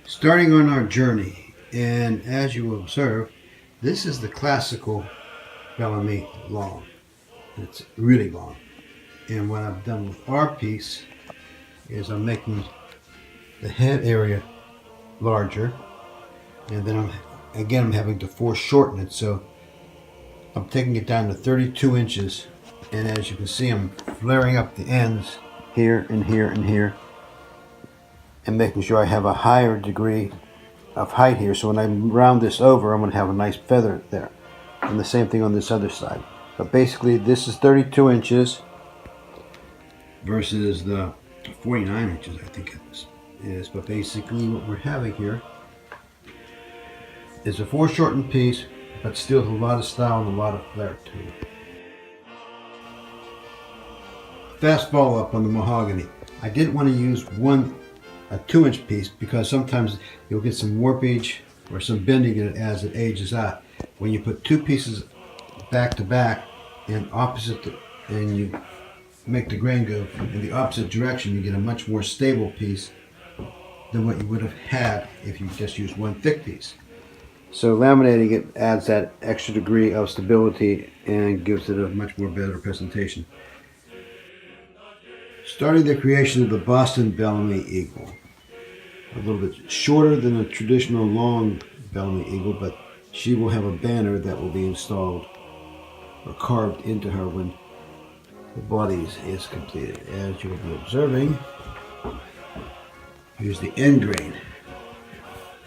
Starting on our journey, and as you will observe, this is the classical Bellamy long. It's really long. And what I've done with our piece is I'm making the head area larger, and then I'm having to foreshorten it, so I'm taking it down to 32 inches, and as you can see, I'm flaring up the ends here and here and here, and making sure I have a higher degree of height here, so when I round this over, I'm going to have a nice feather there. And the same thing on this other side. But basically, this is 32 inches versus the 49 inches, I think it is. But basically, what we're having here is a foreshortened piece, but still a lot of style and a lot of flair to it. Fast follow up on the mahogany. I didn't want to use a 2-inch piece because sometimes you'll get some warpage or some bending in it as it ages out. When you put two pieces back to back and and you make the grain go in the opposite direction, you get a much more stable piece than what you would have had if you just used one thick piece. So laminating it adds that extra degree of stability and gives it a much more better presentation. Starting the creation of the Boston Bellamy Eagle. A little bit shorter than a traditional long Bellamy Eagle, but she will have a banner that will be installed or carved into her when the body is completed. As you will be observing, here's the end grain.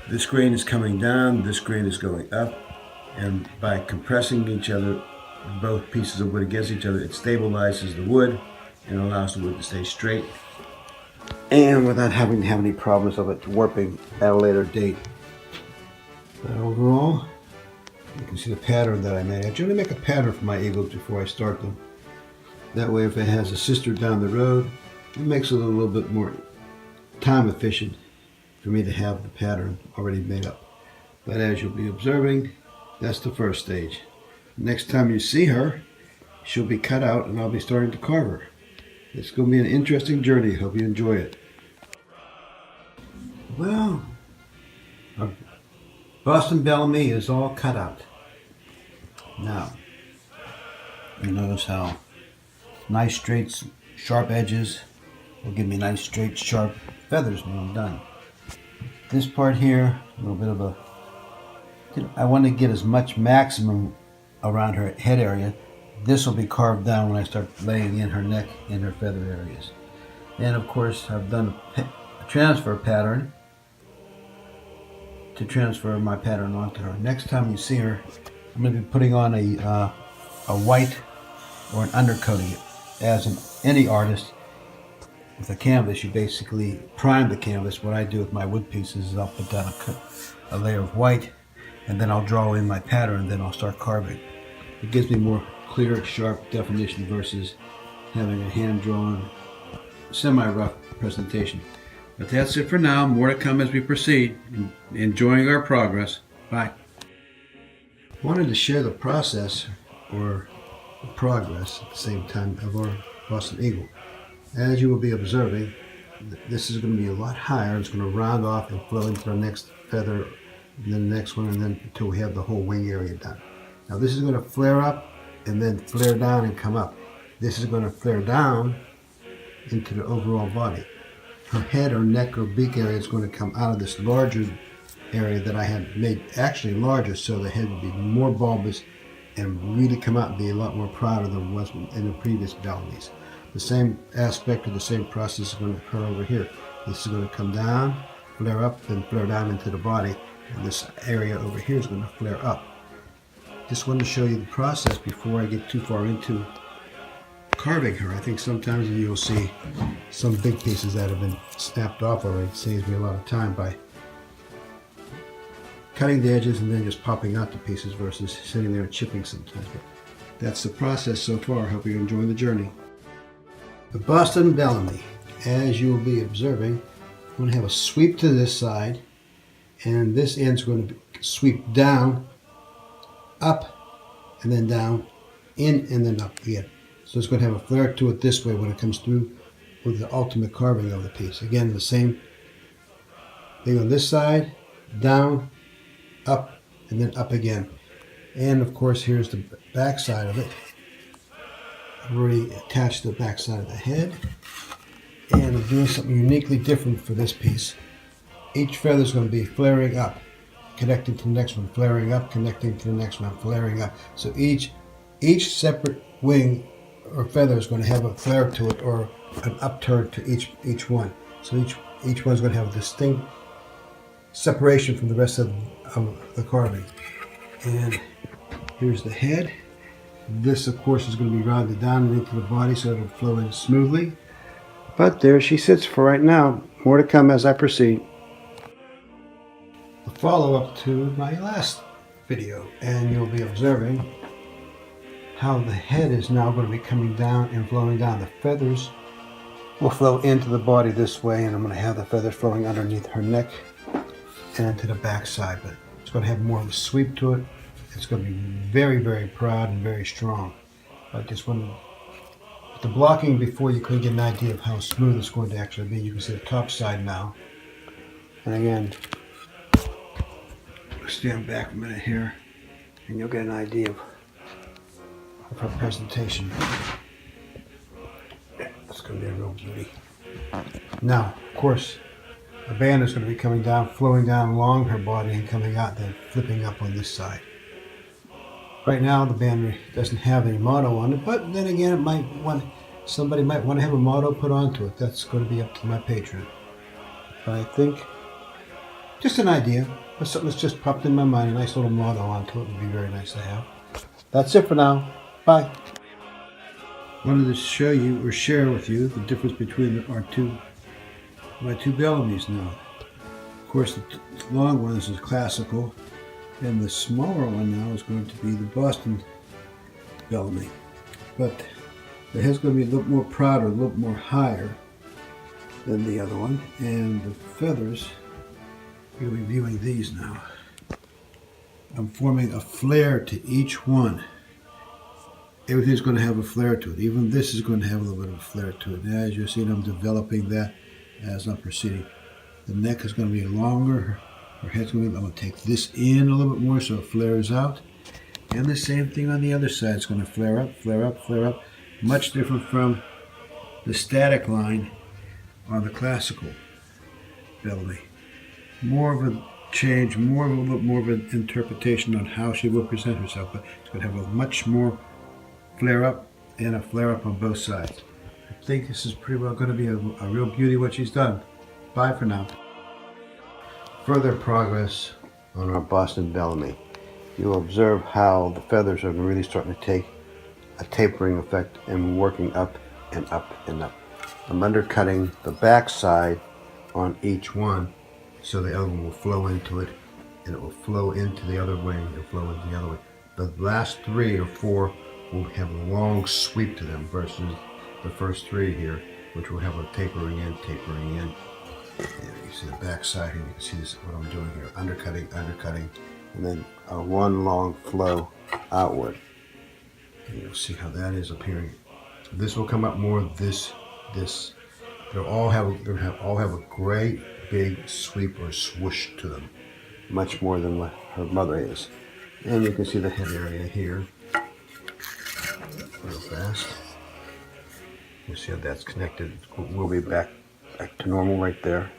This grain is coming down, this grain is going up, and by compressing each other, both pieces of wood against each other, it stabilizes the wood and allows the wood to stay straight, and without having to have any problems of it warping at a later date. But overall, you can see the pattern that I made. I generally make a pattern for my eagles before I start them. That way, if it has a sister down the road, it makes it a little bit more time efficient for me to have the pattern already made up. But as you'll be observing, that's the first stage. Next time you see her, she'll be cut out and I'll be starting to carve her. It's going to be an interesting journey. Hope you enjoy it. Well, our Boston Bellamy is all cut out. Now, you notice how nice straight sharp edges will give me nice straight sharp feathers when I'm done. This part here, a little bit of I want to get as much maximum around her head area. This will be carved down when I start laying in her neck and her feather areas. And of course, I've done a transfer pattern to transfer my pattern onto her. Next time you see her, I'm going to be putting on a white or an undercoating. As any artist with a canvas, you basically prime the canvas. What I do with my wood pieces is I'll put down a layer of white, and then I'll draw in my pattern, and then I'll start carving. It gives me more clear, sharp definition versus having a hand-drawn, semi-rough presentation. But that's it for now. More to come as we proceed. Enjoying our progress. Bye. I wanted to share the process or the progress at the same time of our Boston Eagle. As you will be observing, this is going to be a lot higher. It's going to round off and flow into the next feather, and then the next one, and then until we have the whole wing area done. Now this is going to flare up and then flare down and come up. This is going to flare down into the overall body. Her head or neck or beak area is going to come out of this larger area that I had made actually larger, so the head would be more bulbous and really come out and be a lot more prouder than it was in the previous Bellamys. The same aspect of the same process is going to occur over here. This is going to come down, flare up, then flare down into the body, and this area over here is going to flare up. Just wanted to show you the process before I get too far into carving her. I think sometimes you'll see some big pieces that have been snapped off already. It saves me a lot of time by cutting the edges and then just popping out the pieces versus sitting there and chipping sometimes. But that's the process so far. I hope you're enjoying the journey. The Boston Bellamy, as you will be observing, I'm going to have a sweep to this side, and this end's going to sweep down, up, and then down, in, and then up again. So it's going to have a flare to it this way when it comes through with the ultimate carving of the piece. Again, the same They go on this side, down, up, and then up again. And of course, here's the back side of it. I've already attached the back side of the head. And I'm doing something uniquely different for this piece. Each feather is going to be flaring up, connecting to the next one, flaring up, connecting to the next one, flaring up. So each separate wing or feather is going to have a flare to it, or an upturn to each one. So each one's going to have a distinct separation from the rest of the carving. And here's the head. This, of course, is going to be rounded down and into the body so it'll flow in smoothly. But there she sits for right now. More to come as I proceed. A follow-up to my last video, and you'll be observing how the head is now going to be coming down and flowing down. The feathers will flow into the body this way, and I'm going to have the feathers flowing underneath her neck and into the back side. But it's going to have more of a sweep to it. It's going to be very, very proud and very strong. I just want to, with the blocking before, you couldn't get an idea of how smooth it's going to actually be. You can see the top side now. And again, stand back a minute here, and you'll get an idea of her presentation. It's going to be a real beauty. Now, of course, the band is going to be coming down, flowing down along her body and coming out, then flipping up on this side. Right now, the band doesn't have any motto on it, but then again, somebody might want to have a motto put onto it. That's going to be up to my patron. But I think, just an idea, but something that's just popped in my mind, a nice little motto onto it would be very nice to have. That's it for now. Bye. Wanted to show you or share with you the difference between my two Bellamys now. Of course, the long one is classical, and the smaller one now is going to be the Boston Bellamy. But the head's going to be a little more prouder, a little more higher than the other one, and the feathers, you'll be viewing these now. I'm forming a flare to each one. Everything's going to have a flare to it. Even this is going to have a little bit of a flare to it. And as you're seeing, I'm developing that as I'm proceeding. The neck is going to be longer. Her head's going to be, I'm going to take this in a little bit more so it flares out. And the same thing on the other side. It's going to flare up, flare up, flare up. Much different from the static line on the classical Bellamy. More of a change, a little bit more of an interpretation on how she will present herself. But it's going to have a much more flare up and a flare up on both sides. I think this is pretty well going to be a real beauty what she's done. Bye for now. Further progress on our Boston Bellamy. You'll observe how the feathers are really starting to take a tapering effect and working up and up and up. I'm undercutting the back side on each one so the other one will flow into it, and it will flow into the other wing and flow into the other way. The last 3 or 4 will have a long sweep to them versus the first 3 here, which will have a tapering in, tapering in. And you see the back side here, you can see this, what I'm doing here, undercutting, undercutting, and then a one long flow outward. And you'll see how that is appearing. This will come up more, this. They'll all have a great big sweep or swoosh to them, much more than what her mother is. And you can see the head area here, real fast. You see how that's connected. We'll be back to normal right there.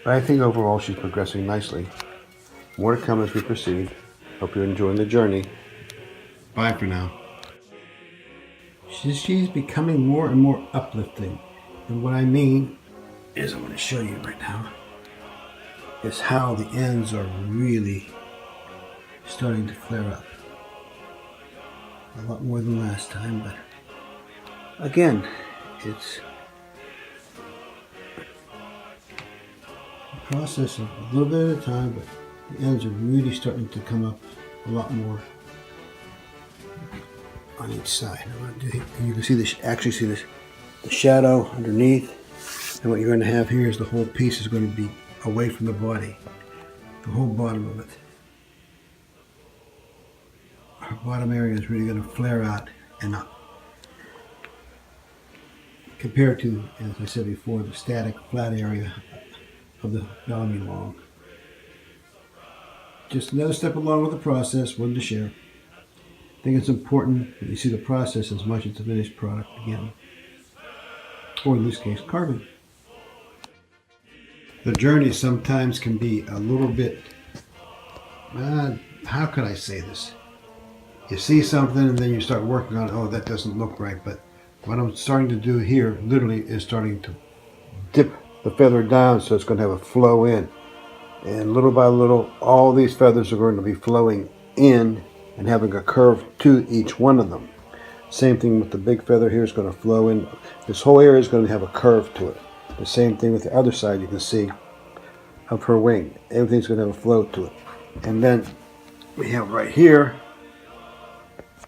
But I think overall she's progressing nicely. More to come as we proceed. Hope you're enjoying the journey. Bye for now. She's becoming more and more uplifting. And what I mean is, I'm going to show you right now, is how the ends are really starting to flare up. A lot more than last time, but again, it's a process of a little bit at a time, but the ends are really starting to come up a lot more on each side. And you can see this, actually see this, the shadow underneath, and what you're going to have here is the whole piece is going to be away from the body, the whole bottom of it. Our bottom area is really going to flare out and up. Compared to, as I said before, the static flat area of the Bellamy long. Just another step along with the process, wanted to share. I think it's important that you see the process as much as the finished product again. Or in this case, carving. The journey sometimes can be a little bit, how could I say this? You see something and then you start working on it, oh, that doesn't look right. But what I'm starting to do here literally is starting to dip the feather down so it's going to have a flow in. And little by little, all these feathers are going to be flowing in and having a curve to each one of them. Same thing with the big feather here is going to flow in. This whole area is going to have a curve to it. The same thing with the other side you can see of her wing. Everything's going to have a flow to it. And then we have right here,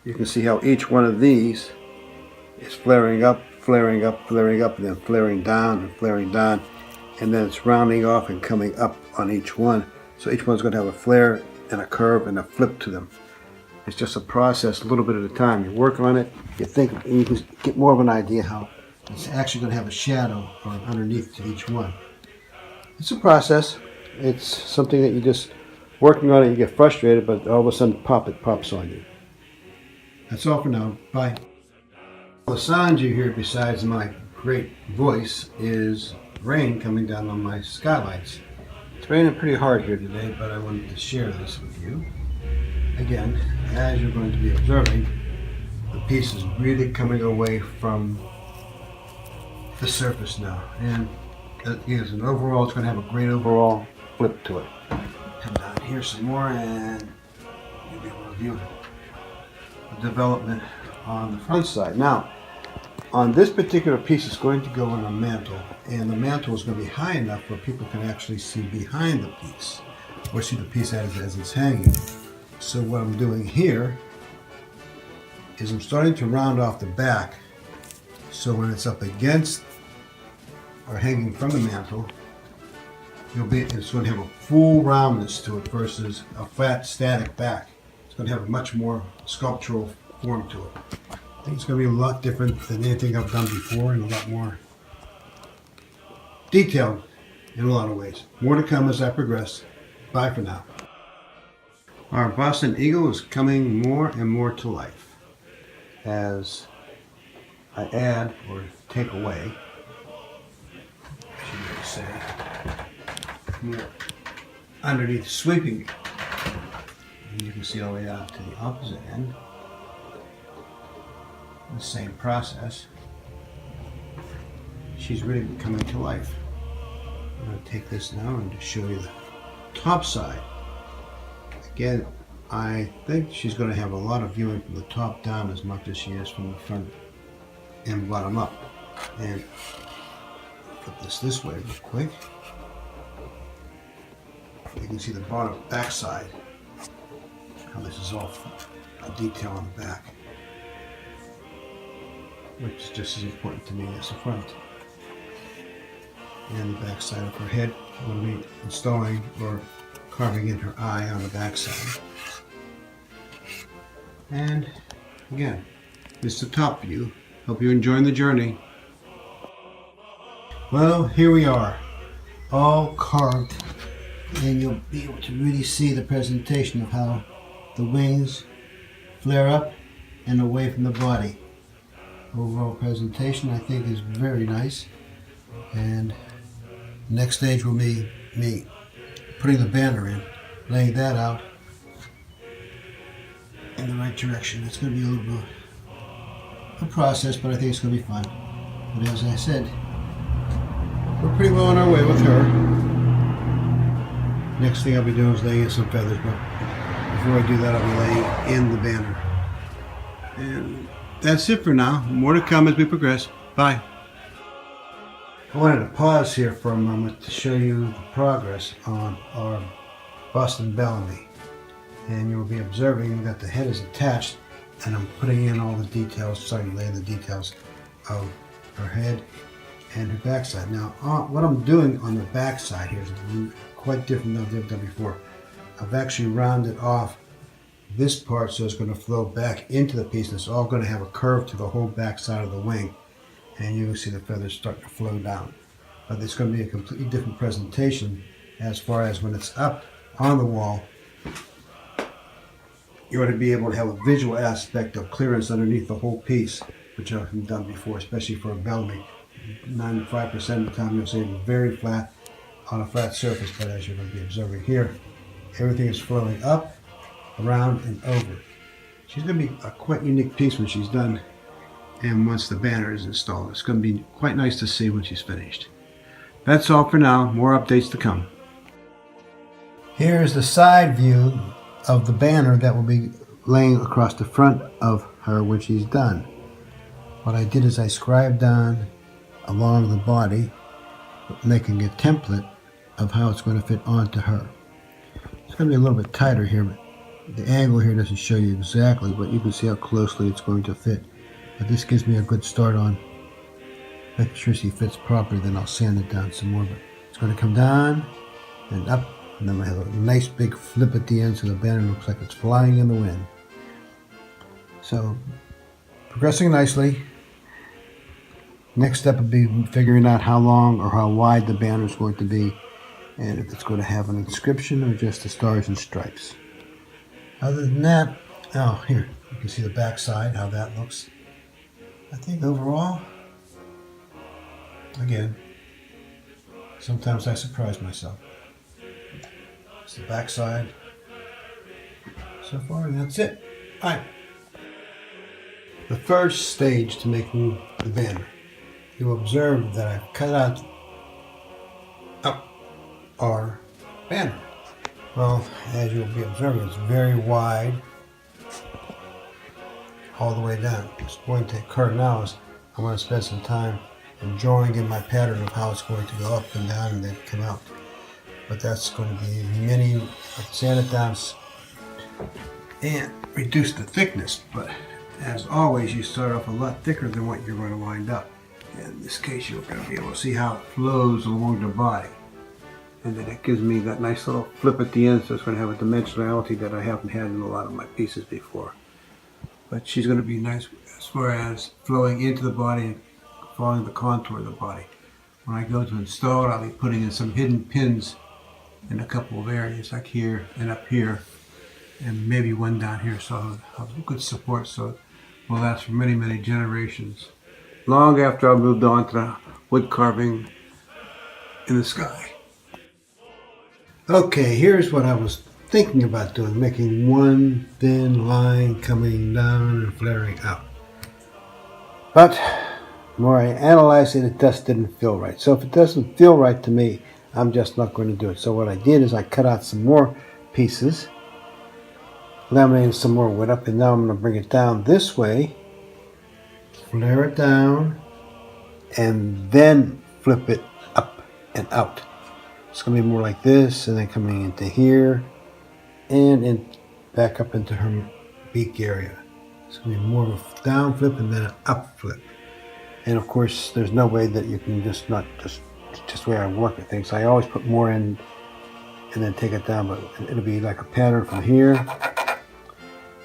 you can see how each one of these is flaring up, flaring up, flaring up, and then flaring down and flaring down. And then it's rounding off and coming up on each one. So each one's going to have a flare and a curve and a flip to them. It's just a process, a little bit at a time. You work on it, you think, and you can get more of an idea how it's actually going to have a shadow or underneath to each one. It's a process. It's something that you just working on it, you get frustrated, but all of a sudden it pops on you. That's all for now. Bye. The sounds you hear besides my great voice is rain coming down on my skylights. It's raining pretty hard here today, but I wanted to share this with you. Again, as you're going to be observing, the piece is really coming away from the surface now. And as an overall, it's going to have a great overall flip to it. Come down here some more and you'll be able to view the development on the front side. Now, on this particular piece, it's going to go on a mantle, and the mantle is going to be high enough where people can actually see behind the piece, or see the piece as it's hanging. So what I'm doing here is I'm starting to round off the back, so when it's up against or hanging from the mantle, it's going to have a full roundness to it versus a flat, static back. It's going to have a much more sculptural form to it. I think it's going to be a lot different than anything I've done before and a lot more detailed in a lot of ways. More to come as I progress. Bye for now. Our Boston Eagle is coming more and more to life as I add or take away, I should really say, here underneath sweeping. And you can see all the way out to the opposite end. The same process. She's really coming to life. I'm going to take this now and just show you the top side. Again, I think she's going to have a lot of viewing from the top down as much as she is from the front and bottom up. And put this way real quick. You can see the bottom back side. How this is all a detail on the back, which is just as important to me as the front. And the back side of her head, I'm going to be installing or carving in her eye on the back side. And again, this is the top view. Hope you're enjoying the journey. Well, here we are, all carved, and you'll be able to really see the presentation of how the wings flare up and away from the body. Overall presentation, I think, is very nice. And next stage will be me putting the banner in, laying that out in the right direction. It's going to be a little bit of a process, but I think it's going to be fun. But as I said, we're pretty well on our way with her. Next thing I'll be doing is laying in some feathers, but before I do that, I'll be laying in the banner. And that's it for now. More to come as we progress. Bye. I wanted to pause here for a moment to show you the progress on our Boston Bellamy. And you'll be observing that the head is attached, and I'm putting in all the details, starting to lay in the details of her head and her backside. Now, what I'm doing on the backside here is quite different than I've done before. I've actually rounded off this part so it's going to flow back into the piece, and it's all going to have a curve to the whole back side of the wing. And you can see the feathers starting to flow down. but it's going to be a completely different presentation as far as when it's up on the wall. You ought to be able to have a visual aspect of clearance underneath the whole piece, which I've done before, especially for a Bellamy. 95% of the time you'll see it very flat on a flat surface, but as you're going to be observing here, everything is flowing up, around, and over. She's going to be a quite unique piece when she's done, and once the banner is installed. It's going to be quite nice to see when she's finished. That's all for now. More updates to come. Here's the side view of the banner that will be laying across the front of her when she's done. What I did is I scribed on along the body, making a template of how it's going to fit onto her. It's going to be a little bit tighter here, but the angle here doesn't show you exactly, but you can see how closely it's going to fit. But this gives me a good start on making sure she fits properly. Then I'll sand it down some more. But it's going to come down and up, and then I have a nice big flip at the end so the banner looks like it's flying in the wind. So, progressing nicely. Next step would be figuring out how long or how wide the banner is going to be, and if it's going to have an inscription or just the stars and stripes. Other than that, oh, here, you can see the back side, how that looks. I think overall, again, sometimes I surprise myself. It's the back side. So far, that's it. All right. The first stage to making the banner. You observe that I've cut out our banner. Well, as you'll be observing, it's very wide all the way down. What's going to occur now is I'm going to spend some time in drawing in my pattern of how it's going to go up and down and then come out. But that's going to be many, sand it down and reduce the thickness. But as always, you start off a lot thicker than what you're going to wind up. In this case, you're going to be able to see how it flows along the body. And then it gives me that nice little flip at the end, so it's going to have a dimensionality that I haven't had in a lot of my pieces before. But she's going to be nice as far as flowing into the body and following the contour of the body. When I go to install it, I'll be putting in some hidden pins in a couple of areas, like here and up here, and maybe one down here, so I'll have good support so it will last for many, many generations. Long after I moved on to the wood carving in the sky. Okay, here's what I was thinking about doing, making one thin line coming down and flaring out. But the more I analyzed it, it just didn't feel right. So if it doesn't feel right to me, I'm just not going to do it. So what I did is I cut out some more pieces, laminated some more wood up, and now I'm going to bring it down this way, flare it down, and then flip it up and out. It's going to be more like this, and then coming into here, and back up into her beak area. It's going to be more of a down flip and then an up flip. And of course, there's no way that you can just the way I work at things. I always put more in and then take it down, but it'll be like a pattern from here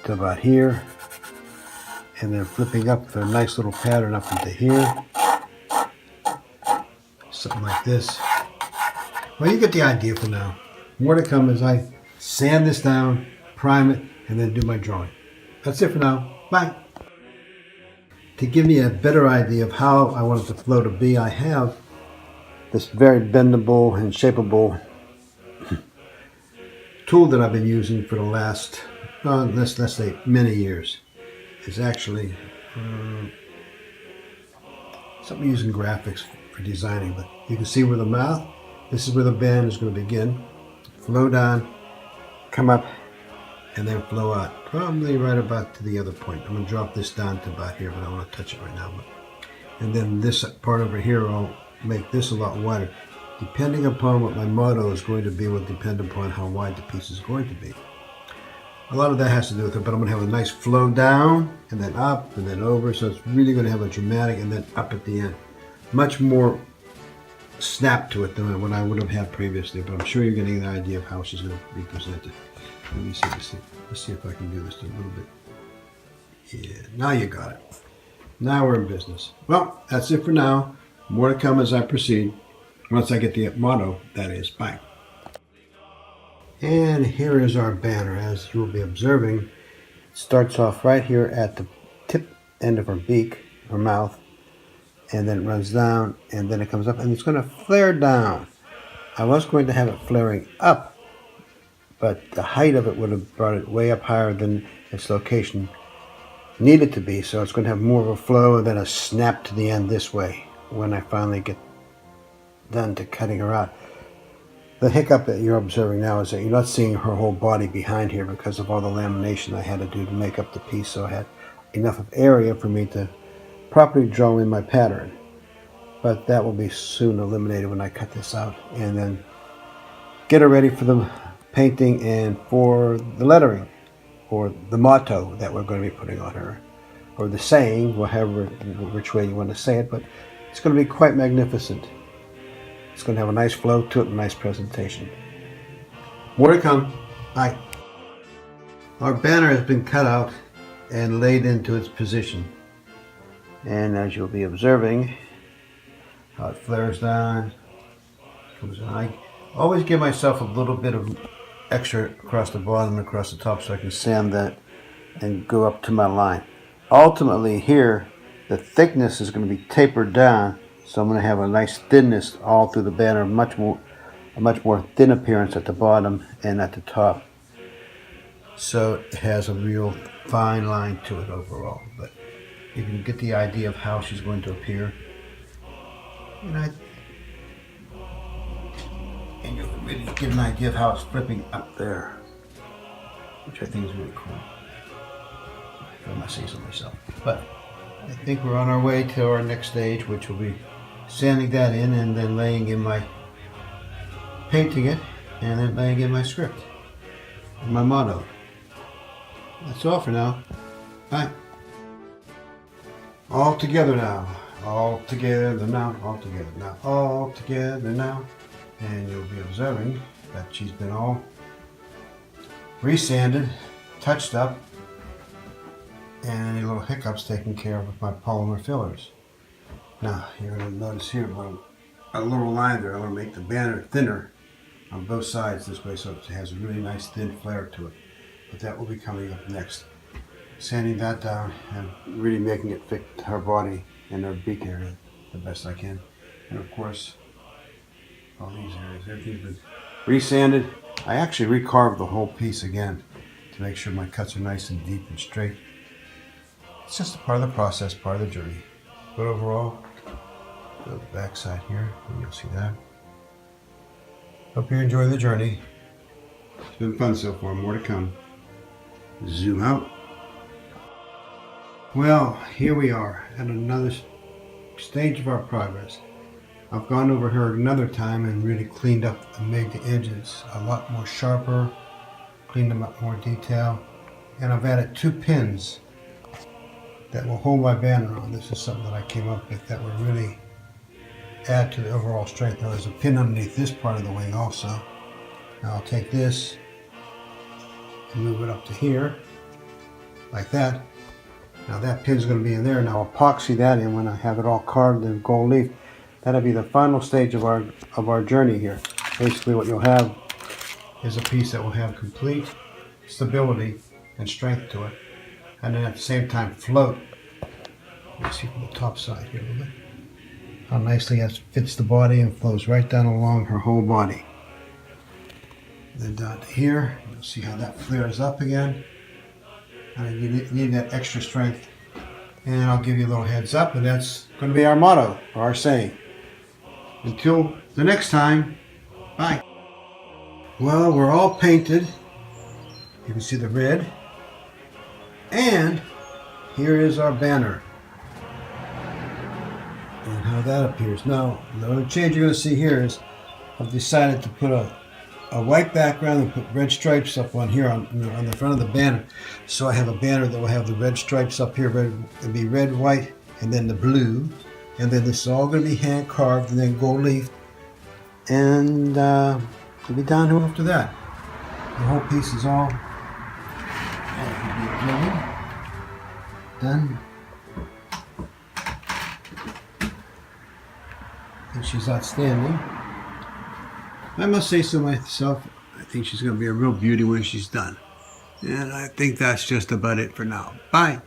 to about here, and then flipping up for a nice little pattern up into here. Something like this. Well, you get the idea for now. More to come as I sand this down, prime it, and then do my drawing. That's it for now. Bye. To give me a better idea of how I want the flow to be, I have this very bendable and shapeable tool that I've been using for the last, let's say, many years. It's actually something using graphics for designing, but you can see where the mouth, this is where the band is going to begin, flow down, come up, and then flow out, probably right about to the other point. I'm going to drop this down to about here, but I don't want to touch it right now. And then this part over here, I'll make this a lot wider. Depending upon what my motto is going to be will depend upon how wide the piece is going to be. A lot of that has to do with it, but I'm going to have a nice flow down, and then up, and then over, so it's really going to have a dramatic, and then up at the end. Much more snap to it than what I would have had previously, but I'm sure you're getting the idea of how she's going to be presented. Let me see, let's see if I can do this a little bit. Yeah, now you got it. Now we're in business. Well, that's it for now. More to come as I proceed. Once I get the motto, that is. Bye. And here is our banner. As you will be observing, it starts off right here at the tip end of her beak, her mouth, and then it runs down, and then it comes up, and it's going to flare down. I was going to have it flaring up, but the height of it would have brought it way up higher than its location needed to be, so it's going to have more of a flow and then a snap to the end this way when I finally get done to cutting her out. The hiccup that you're observing now is that you're not seeing her whole body behind here because of all the lamination I had to do to make up the piece, so I had enough of area for me to properly draw in my pattern. But that will be soon eliminated when I cut this out, and then get her ready for the painting and for the lettering, or the motto that we're going to be putting on her, or the saying, whatever, which way you want to say it, but it's going to be quite magnificent. It's going to have a nice flow to it, and a nice presentation. More to come. Bye. Our banner has been cut out and laid into its position. And as you'll be observing, how it flares down, comes in. I always give myself a little bit of extra across the bottom and across the top so I can sand that and go up to my line. Ultimately here, the thickness is going to be tapered down, so I'm going to have a nice thinness all through the banner, a much more thin appearance at the bottom and at the top. So it has a real fine line to it overall. But you can get the idea of how she's going to appear. And you'll really get an idea of how it's flipping up there, which I think is really cool. If I must say so myself. But I think we're on our way to our next stage, which will be sanding that in and then laying in my, painting it, and then laying in my script and my motto. That's all for now. Bye. All together now. All together now. All together now. All together now. And you'll be observing that she's been all resanded, touched up, and any little hiccups taken care of with my polymer fillers. Now, you're going to notice here a little line there. I'm going to make the banner thinner on both sides this way so it has a really nice thin flare to it. But that will be coming up next. Sanding that down and really making it fit her body and her beak area the best I can. And of course, all these areas, everything's been resanded. I actually recarved the whole piece again to make sure my cuts are nice and deep and straight. It's just a part of the process, part of the journey. But overall, go to the back side here, and you'll see that. Hope you enjoy the journey. It's been fun so far, more to come. Zoom out. Well, here we are at another stage of our progress. I've gone over her another time and really cleaned up and made the edges a lot more sharper, cleaned them up more detail, and I've added 2 pins that will hold my banner on. This is something that I came up with that will really add to the overall strength. Now there's a pin underneath this part of the wing also. Now I'll take this and move it up to here, like that. Now that pin's going to be in there, and I'll epoxy that in when I have it all carved in gold leaf. That'll be the final stage of our journey here. Basically what you'll have is a piece that will have complete stability and strength to it, and then at the same time float. Let's see from the top side here a little bit. How nicely that fits the body and flows right down along her whole body. Then down to here, you'll see how that flares up again. And you need that extra strength. And I'll give you a little heads up, and that's going to be our motto, or our saying. Until the next time, bye. Well, we're all painted. You can see the red. And here is our banner. And how that appears. Now, the only change you're going to see here is I've decided to put a white background and put red stripes up on here on the front of the banner. So I have a banner that will have the red stripes up here, it'll be red, white, and then the blue. And then this is all going to be hand carved and then gold leaf. And it'll be downhill after that. The whole piece is all done. And she's outstanding. I must say so myself. I think she's going to be a real beauty when she's done. And I think that's just about it for now. Bye.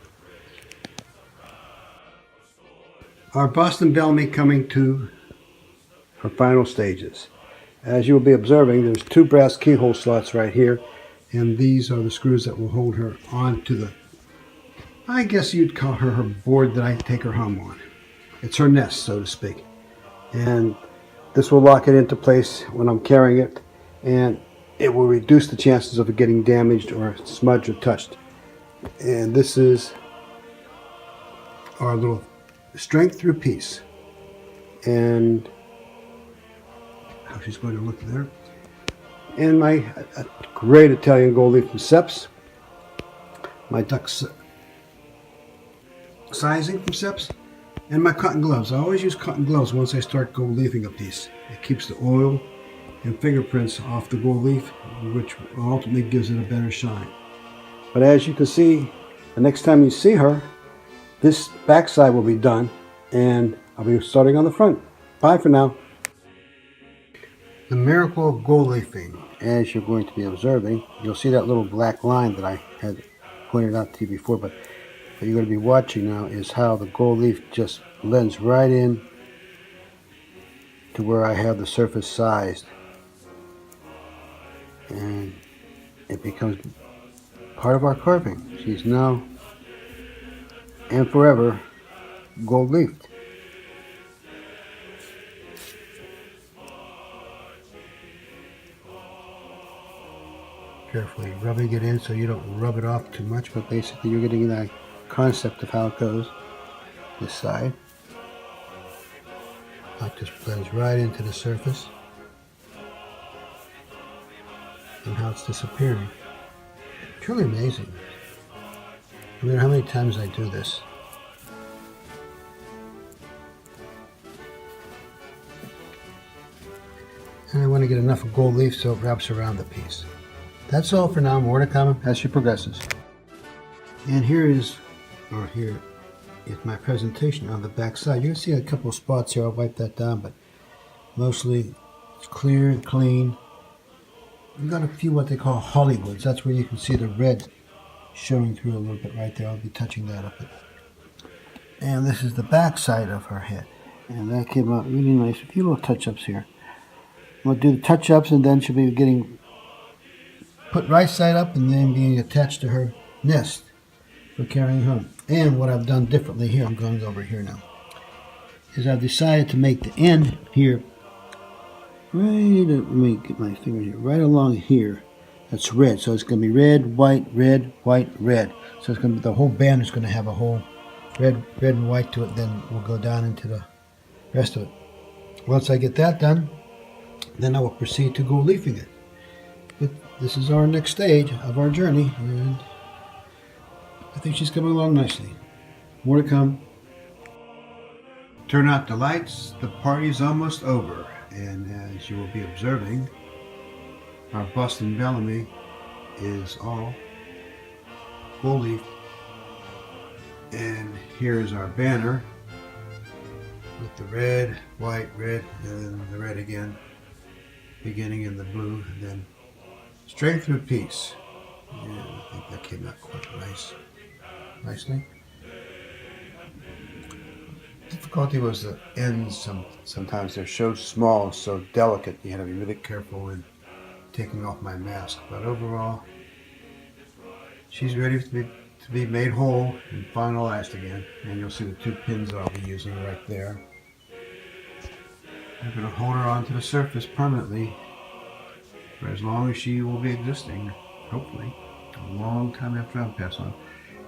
Our Boston Bellamy coming to her final stages. As you will be observing, there's 2 brass keyhole slots right here, and these are the screws that will hold her onto the, I guess you'd call her board that I take her home on. It's her nest, so to speak. And this will lock it into place when I'm carrying it, and it will reduce the chances of it getting damaged or smudged or touched. And this is our little strength through piece. And how she's going to look there. And my great Italian gold leaf from Seps. My duck sizing from Seps. And my cotton gloves. I always use cotton gloves once I start gold leafing a piece. It keeps the oil and fingerprints off the gold leaf, which ultimately gives it a better shine. But as you can see, the next time you see her, this backside will be done, and I'll be starting on the front. Bye for now. The miracle of gold leafing. As you're going to be observing, you'll see that little black line that I had pointed out to you before, but what you're going to be watching now is how the gold leaf just blends right in to where I have the surface sized. And it becomes part of our carving. She's now and forever gold leafed. Carefully rubbing it in so you don't rub it off too much, but basically you're getting that concept of how it goes. This side. That just blends right into the surface. And how it's disappearing. Truly amazing. No matter how many times I do this. And I want to get enough gold leaf so it wraps around the piece. That's all for now. More to come as she progresses. And here is my presentation on the back side. You can see a couple of spots here. I'll wipe that down, but mostly it's clear and clean. We've got a few what they call Hollywoods. That's where you can see the red showing through a little bit right there. I'll be touching that up. And this is the back side of her head. And that came out really nice. A few little touch-ups here. We'll do the touch-ups, and then she'll be getting put right side up and then being attached to her nest for carrying home. And what I've done differently here, I'm going over here now, is I've decided to make the end here, let me get my finger here, right along here, that's red. So it's going to be red, white, red, white, red. So it's going to be, the whole band is going to have a whole red and white to it. Then we'll go down into the rest of it. Once I get that done, then I will proceed to go leafing it. But this is our next stage of our journey, and I think she's coming along nicely. More to come. Turn out the lights. The party's almost over, and as you will be observing, our Boston Bellamy is all gold leaf. And here is our banner with the red, white, red, and then the red again, beginning in the blue, and then straight through peace. Yeah, I think that came out quite nicely. Difficulty was the ends. Sometimes they're so small, so delicate. You had to be really careful in taking off my mask. But overall, she's ready to be made whole and finalized again. And you'll see the 2 pins that I'll be using right there. I'm going to hold her onto the surface permanently for as long as she will be existing, hopefully, a long time after I'm passed on.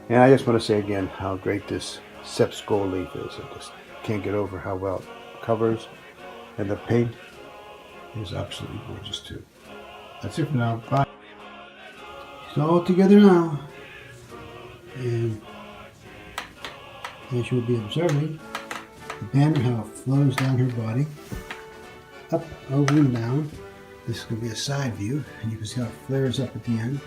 And I just want to say again how great this Seps gold leaf is. I just can't get over how well it covers, and the paint is absolutely gorgeous too. That's it for now. Bye. It's all together now, and as you'll be observing, the banner how it flows down her body, up, over, and down. This is going to be a side view, and you can see how it flares up at the end.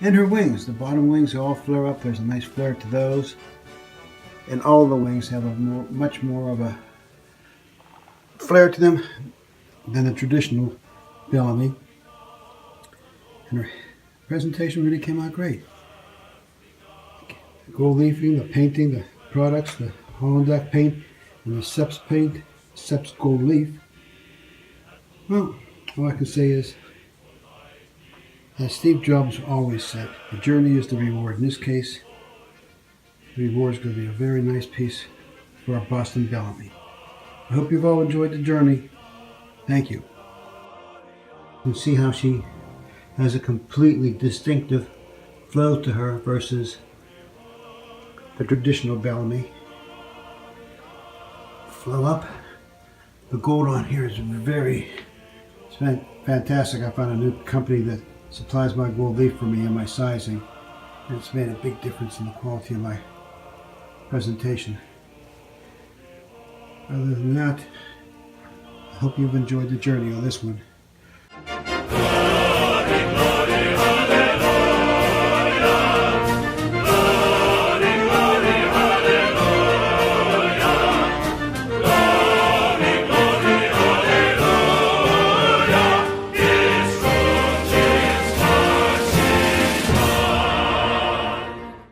And her wings, the bottom wings all flare up. There's a nice flare to those. And all the wings have a much more of a flare to them than the traditional Bellamy, and her presentation really came out great. Gold leafing, the painting, the products, the Hollandaise paint, and the Seps paint, Seps gold leaf. Well, all I can say is, as Steve Jobs always said, the journey is the reward. In this case, the reward is going to be a very nice piece for our Boston Bellamy. I hope you've all enjoyed the journey. Thank you. You can see how she has a completely distinctive flow to her versus the traditional Bellamy. Flow up. The gold on here is fantastic. I found a new company that supplies my gold leaf for me and my sizing, and it's made a big difference in the quality of my presentation. Other than that, I hope you've enjoyed the journey on this one.